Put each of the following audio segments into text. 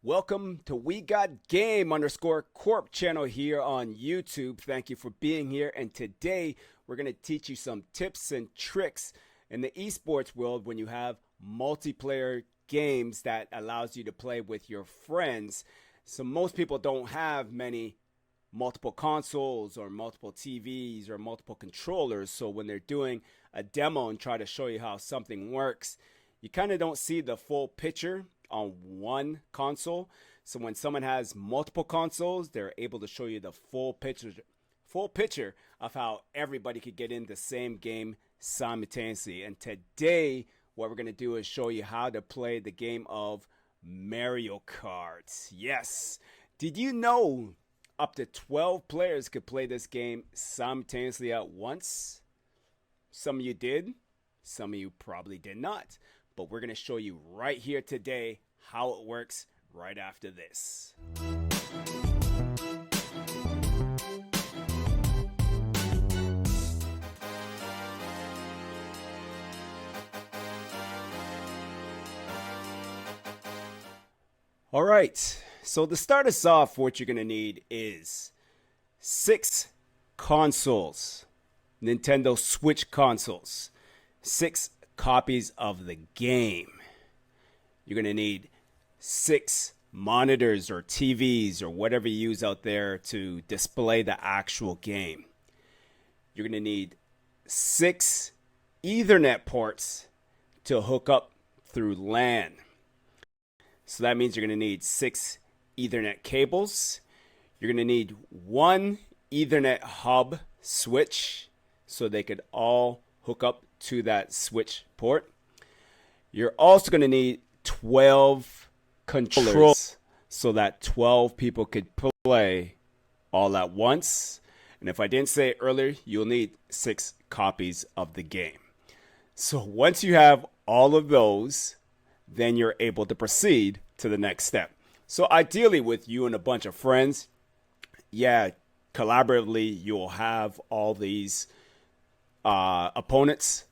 Welcome to We Got Game _ Corp channel here on YouTube. Thank you for being here. And today we're going to teach you some tips and tricks in the esports world when you have multiplayer games that allows you to play with your friends. So most people don't have many multiple consoles or multiple TVs or multiple controllers. So when they're doing a demo and try to show you how something works, you kind of don't see the full picture on one console. So when someone has multiple consoles, they're able to show you the full picture of how everybody could get in the same game simultaneously. And today what we're going to do is show you how to play the game of Mario Kart. Yes. Did you know up to 12 players could play this game simultaneously at once? Some of you did, some of you probably did not. But we're going to show you right here today how it works right after this. All right, so to start us off, what you're going to need is 6 consoles, Nintendo Switch consoles, 6 copies of the game. You're going to need 6 monitors or TVs or whatever you use out there to display the actual game. You're going to need 6 Ethernet ports to hook up through LAN. So that means you're going to need 6 Ethernet cables. You're going to need 1 Ethernet hub switch so they could all hook up to that switch port. You're also going to need 12 controllers so that 12 people could play all at once. And if I didn't say it earlier, you'll need 6 copies of the game. So once you have all of those, then you're able to proceed to the next step. So ideally with you and a bunch of friends, collaboratively, you'll have all these opponents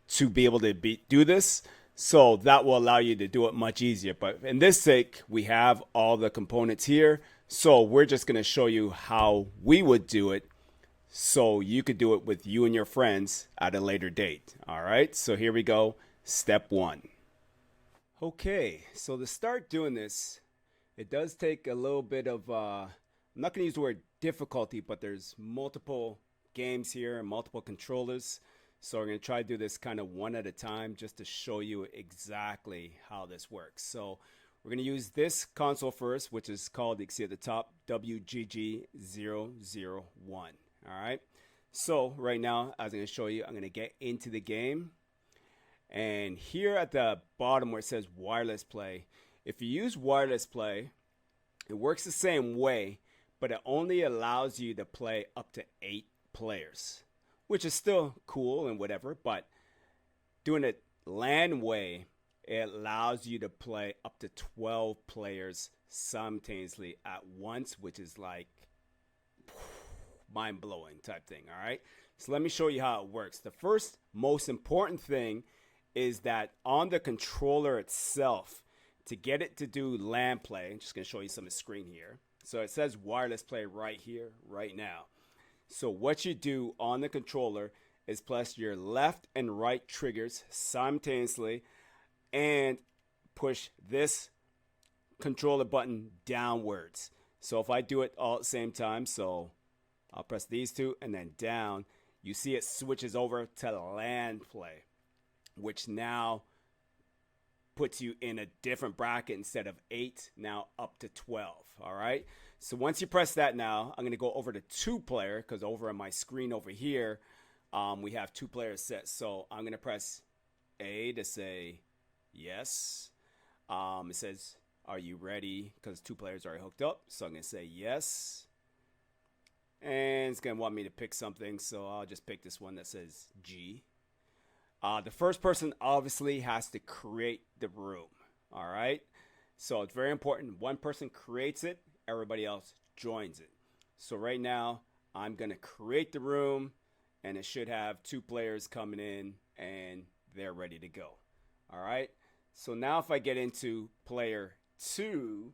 to be able to do this. So that will allow you to do it much easier. But in this sake, we have all the components here. So we're just going to show you how we would do it so you could do it with you and your friends at a later date. All right, so here we go. Step 1. Okay, so to start doing this, it does take a little bit of, I'm not going to use the word difficulty, but there's multiple games here and multiple controllers. So we're going to try to do this kind of one at a time just to show you exactly how this works. So we're going to use this console first, which is called, you can see at the top, WGG001. All right. So right now, as I'm going to show you, I'm going to get into the game. And here at the bottom where it says wireless play, if you use wireless play, it works the same way, but it only allows you to play up to 8 players, which is still cool and whatever, but doing it LAN way, it allows you to play up to 12 players simultaneously at once, which is like mind-blowing type thing. All right, so let me show you how it works. The first most important thing is that on the controller itself, to get it to do LAN play, I'm just going to show you some of the screen here. So it says wireless play right here, right now. So what you do on the controller is press your left and right triggers simultaneously and push this controller button downwards. So if I do it all at the same time, so I'll press these two and then down, you see it switches over to LAN play, which now puts you in a different bracket. Instead of 8, now up to 12. All right, so once you press that, now I'm going to go over to 2-player, because over on my screen over here we have 2 players set. So I'm going to press A to say yes. It says, are you ready? Because 2 players are hooked up, so I'm going to say yes. And it's going to want me to pick something, so I'll just pick this one that says G. The first person obviously has to create the room. All right, so it's very important. One person creates it, everybody else joins it. So right now I'm gonna create the room, and it should have 2 players coming in and they're ready to go. All right, so now if I get into player 2.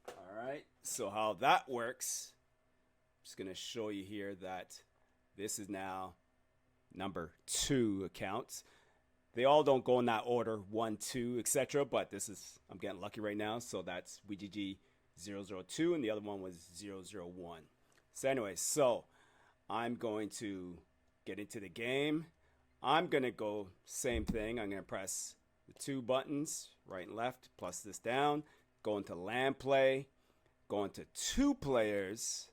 All right, so how that works, I'm just going to show you here that this is now number 2 accounts. They all don't go in that order, 1, 2, etc. But this is, I'm getting lucky right now. So that's WGG 002 and the other one was 001. So anyway, so I'm going to get into the game. I'm going to go same thing. I'm going to press the 2 buttons, right and left, plus this down, go into LAN play, go into 2 players.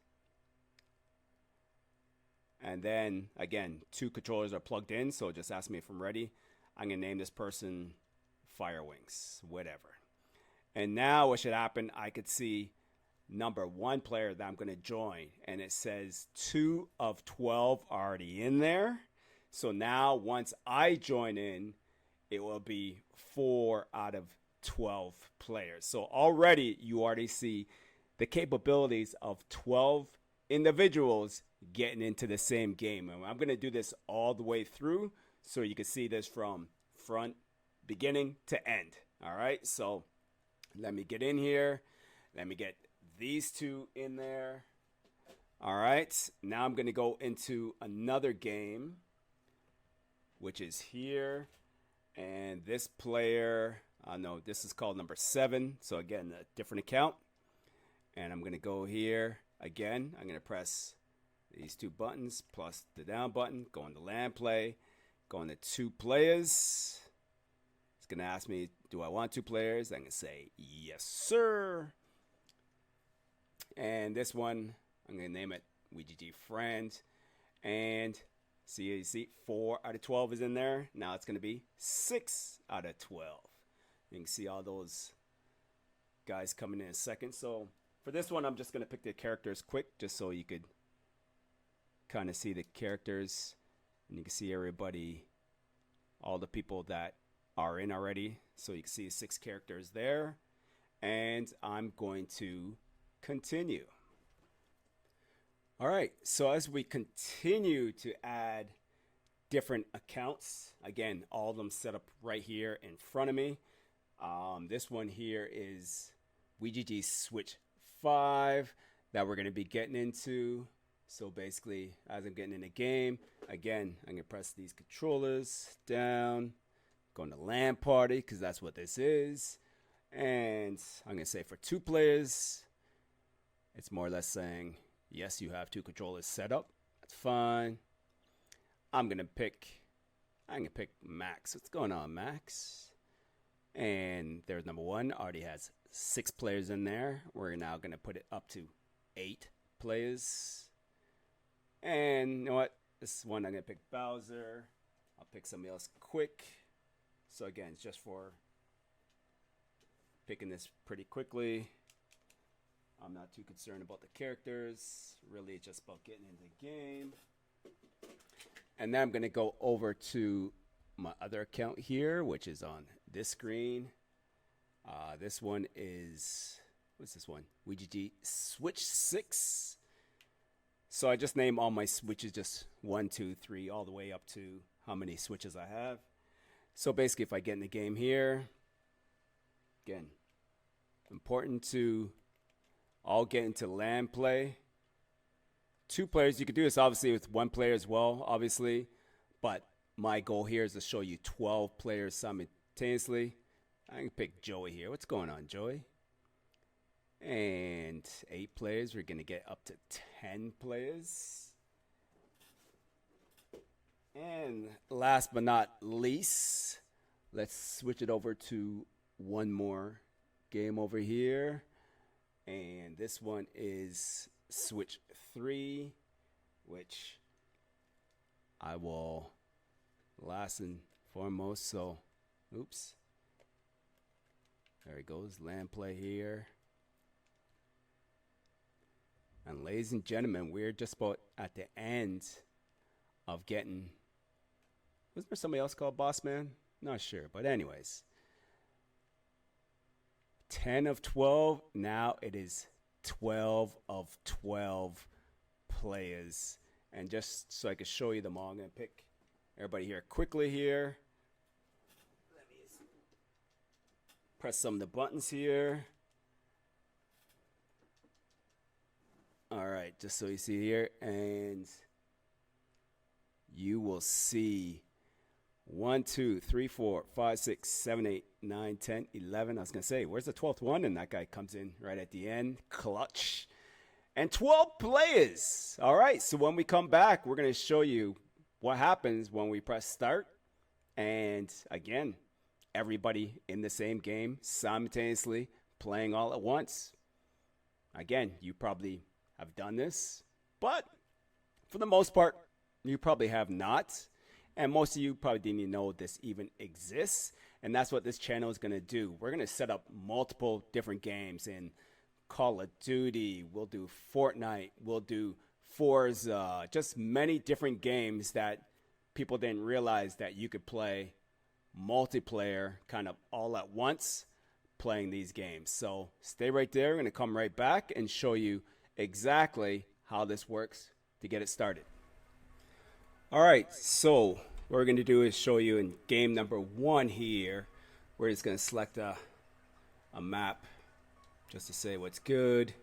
And then again, 2 controllers are plugged in. So just ask me if I'm ready. I'm going to name this person Firewings, whatever. And now what should happen, I could see number 1 player that I'm going to join. And it says 2 of 12 already in there. So now once I join in, it will be 4 out of 12 players. So already you already see the capabilities of 12 individuals getting into the same game. And I'm going to do this all the way through, so you can see this from front, beginning to end. All right, so let me get in here. Let me get these 2 in there. All right, now I'm going to go into another game, which is here. And this player, no, this is called number 7. So again, a different account. And I'm going to go here. Again, I'm going to press these 2 buttons plus the down button, go into LAN play. Going to 2 players. It's going to ask me, do I want 2 players? I'm going to say, yes, sir. And this one, I'm going to name it WGG Friend. And you see 4 out of 12 is in there. Now it's going to be 6 out of 12. You can see all those guys coming in a second. So for this one, I'm just going to pick the characters quick, just so you could kind of see the characters. And you can see everybody, all the people that are in already. So you can see 6 characters there. And I'm going to continue. All right, so as we continue to add different accounts, again, all of them set up right here in front of me. This one here is WGG Switch 5 that we're going to be getting into. So basically, as I'm getting in the game, again, I'm going to press these controllers down, go into LAN party, because that's what this is. And I'm going to say for 2 players, it's more or less saying, yes, you have 2 controllers set up. That's fine. I'm going to pick Max. What's going on, Max? And there's number 1, already has 6 players in there. We're now going to put it up to 8 players. And you know what? This one I'm going to pick Bowser. I'll pick somebody else quick. So again, it's just for picking this pretty quickly. I'm not too concerned about the characters. Really, it's just about getting into the game. And then I'm going to go over to my other account here, which is on this screen. This one is, what's this one? WGG Switch 6. So I just name all my switches just 1, 2, 3, all the way up to how many switches I have. So basically, if I get in the game here, again, important to all get into LAN play. 2 players, you could do this obviously with 1 player as well, obviously. But my goal here is to show you 12 players simultaneously. I can pick Joey here. What's going on, Joey? And 8 players. We're going to get up to 10 players. And last but not least, let's switch it over to one more game over here. And this one is Switch 3, which I will last and foremost. So, oops. There it goes. LAN play here. And ladies and gentlemen, we're just about at the end of getting, wasn't there somebody else called Boss Man? Not sure, but anyways. 10 of 12, now it is 12 of 12 players. And just so I can show you them all, I'm going to pick everybody here quickly here. press some of the buttons here. All right, just so you see here, and you will see 1, 2, 3, 4, 5, 6, 7, 8, 9, 10, 11. I was going to say, where's the 12th one? And that guy comes in right at the end. Clutch. And 12 players. All right, so when we come back, we're going to show you what happens when we press start. And again, everybody in the same game simultaneously playing all at once. Again, you probably have done this, but for the most part, you probably have not. And most of you probably didn't even know this even exists. And that's what this channel is going to do. We're going to set up multiple different games in Call of Duty. We'll do Fortnite. We'll do Forza. Just many different games that people didn't realize that you could play multiplayer kind of all at once playing these games. So stay right there. We're going to come right back and show you exactly how this works to get it started. All right, so what we're going to do is show you in game number 1 here. We're just going to select a map just to say what's good.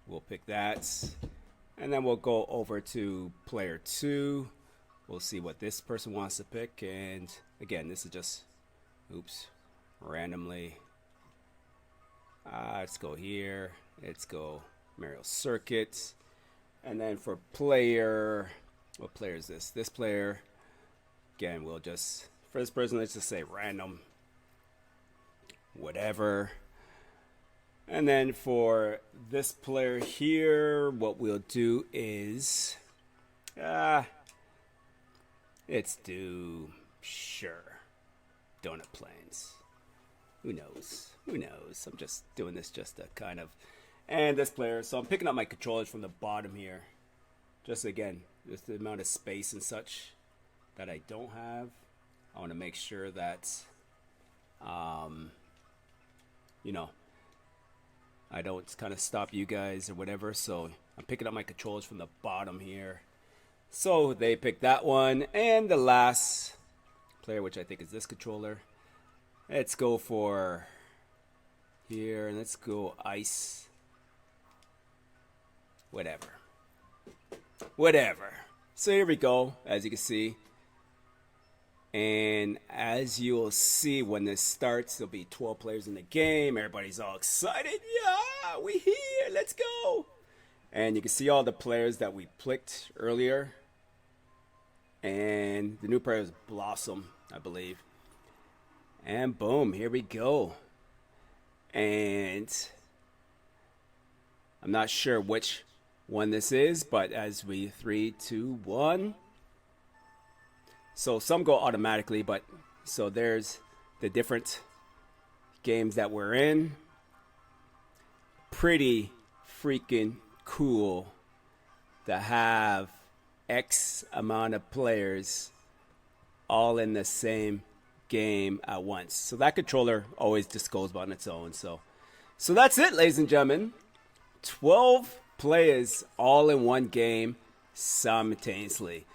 We'll pick that. And then we'll go over to player 2. We'll see what this person wants to pick. And again, this is just, randomly. Let's go here. Let's go Mario Circuit. And then for player, what player is this? This player, again, we'll just, for this person, let's just say random, whatever. And then for this player here, what we'll do is, let's do, sure, Donut Plains. Who knows? Who knows? I'm just doing this just to kind of, and this player, so I'm picking up my controllers from the bottom here. Just again, just the amount of space and such that I don't have. I want to make sure that, you know, I don't kind of stop you guys or whatever. So I'm picking up my controllers from the bottom here. So they picked that one. And the last player, which I think is this controller. Let's go for here. And let's go ice. Whatever. So here we go, as you can see. And as you'll see, when this starts, there'll be 12 players in the game. Everybody's all excited. Yeah, we here. Let's go. And you can see all the players that we picked earlier. And the new player is Blossom, I believe. And boom, here we go. And I'm not sure which one this is, but as we 3, 2, 1. So some go automatically, but so there's the different games that we're in. Pretty freaking cool to have X amount of players all in the same game at once. So that controller always just goes on its own. So that's it, ladies and gentlemen. 12 players all in one game simultaneously.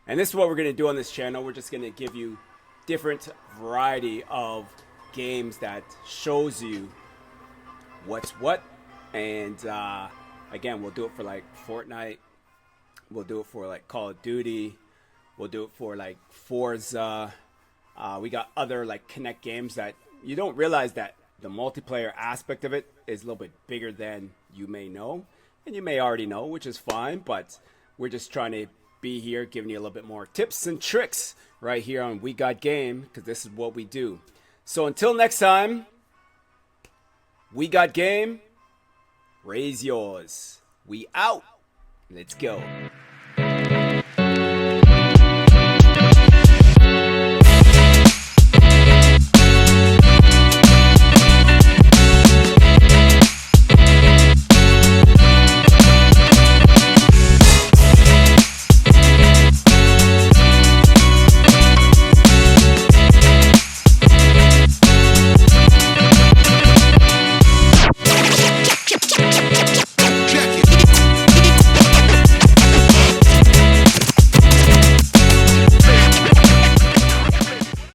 And this is what we're going to do on this channel. We're just going to give you different variety of games that shows you what's what. And again, we'll do it for like Fortnite. We'll do it for like Call of Duty. We'll do it for like Forza. We got other like Connect games that you don't realize that the multiplayer aspect of it is a little bit bigger than you may know. And you may already know, which is fine, but we're just trying to be here giving you a little bit more tips and tricks right here on We Got Game, because this is what we do. So until next time, We Got Game, raise yours. We out. Let's go.